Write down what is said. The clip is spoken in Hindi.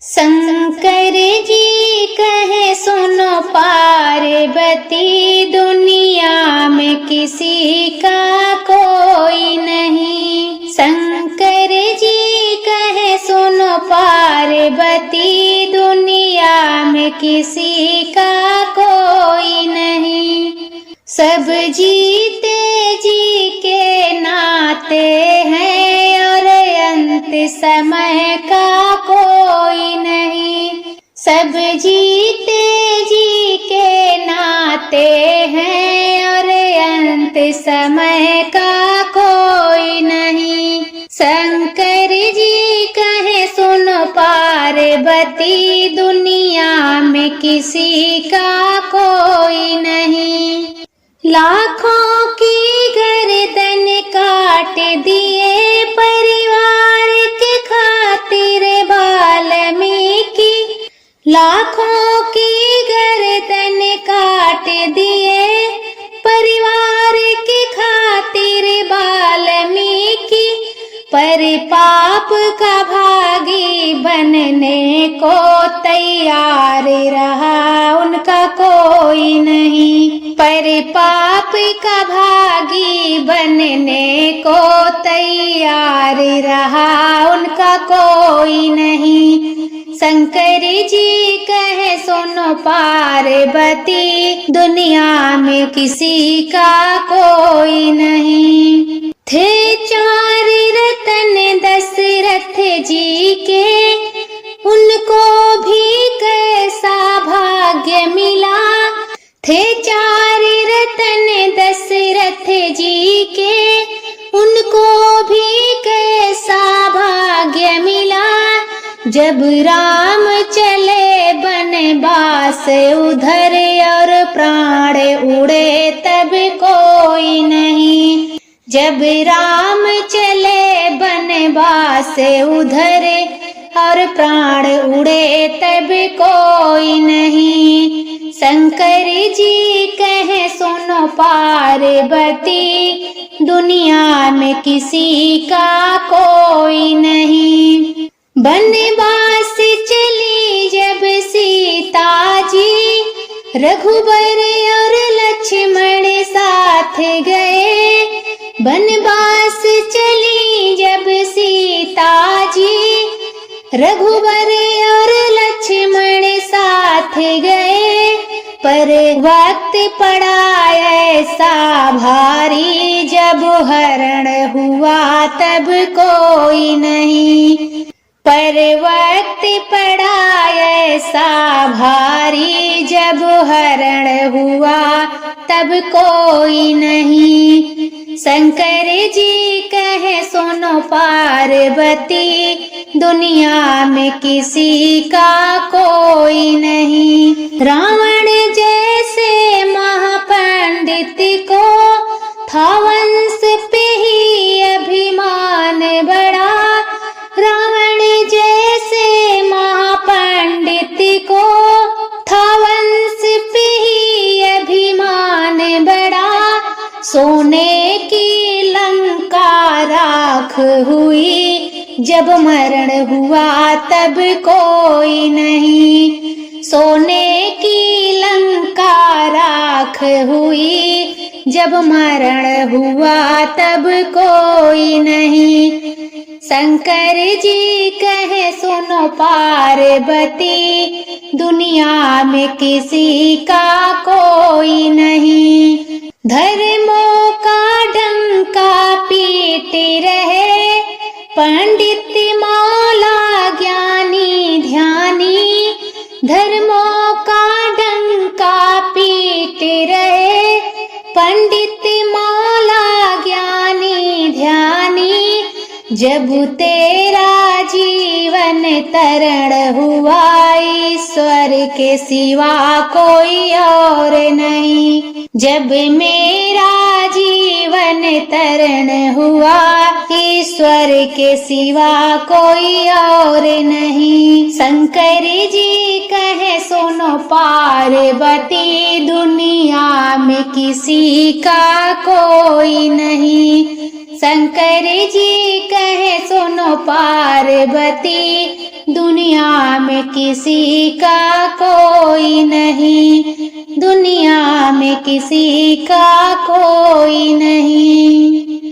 शंकर जी कहे सुनो पार्वती, दुनिया में किसी का कोई नहीं। शंकर जी कहे सुनो पार्वती, दुनिया में किसी का कोई नहीं। सब जीते जी के नाते हैं और अंत समय का कोई नहीं। सब जीते जी के नाते हैं और अंत समय का कोई नहीं। शंकर जी कहे सुनो पार्वती, दुनिया में किसी का कोई नहीं। लाखों की गर्दन काट दिए परिवार के खातिर वाल्मीकि। लाखों की गर्दन काट दिए परिवार के खातिर वाल्मीकि। पर पाप का भागी बनने को तैयार रहा उनका कोई नहीं। पर पाप का भागी बनने को तैयार रहा उनका कोई नहीं। शंकर जी कहे सुनो पार्वती, दुनिया में किसी का कोई नहीं। थे चार रतन दशरथ जी के, उनको भी कैसा भाग्य मिला। थे चार रतन दशरथ जी के, उनको भी कैसा भाग्य मिला। जब राम चले बनवास उधर और प्राण उड़े तब कोई नहीं। जब राम चले बनवास उधर और प्राण उड़े तब कोई नहीं। शंकर जी कहे सुनो पार्वती, दुनिया में किसी का कोई नहीं। बनवास चली जब सीता जी, रघुबर और लक्ष्मण साथ गए। बनवास चली जब सीता जी, रघुबर और लक्ष्मण साथ गए। पर वक्त पड़ा ऐसा भारी, जब हरण हुआ तब कोई नहीं। पर वक्त पड़ा ऐसा भारी, जब हरण हुआ तब कोई नहीं। शंकर जी कहे सुनो पार्वती, दुनिया में किसी का कोई नहीं। रावण जैसे महापंडित को था वंश पे ही अभिमान बड़ा। रावण जैसे महापंडित को था वंश पे ही अभिमान बड़ा। सोने की लंका राख हुई, जब मरण हुआ तब कोई नहीं। सोने की लंका राख हुई, जब मरण हुआ तब कोई नहीं। शंकर जी कहे सुनो पार्वती, दुनिया में किसी का कोई नहीं। धर्मों का डंका पीट रहे पंडित मौला ज्ञानी ध्यानी। धर्मों का डंका पीट रहे पंडित मौला ज्ञानी ध्यानी। जब तेरा जीवन तरण हुआ, ईश्वर के सिवा कोई और नहीं। जब मेरा जीवन तरण हुआ, ईश्वर के सिवा कोई और नहीं। शंकर जी कहे सुनो पार्वती, दुनिया में किसी का कोई नहीं। शंकर जी कहे सुनो पार्वती, दुनिया में किसी का कोई नहीं, दुनिया में किसी का कोई नहीं।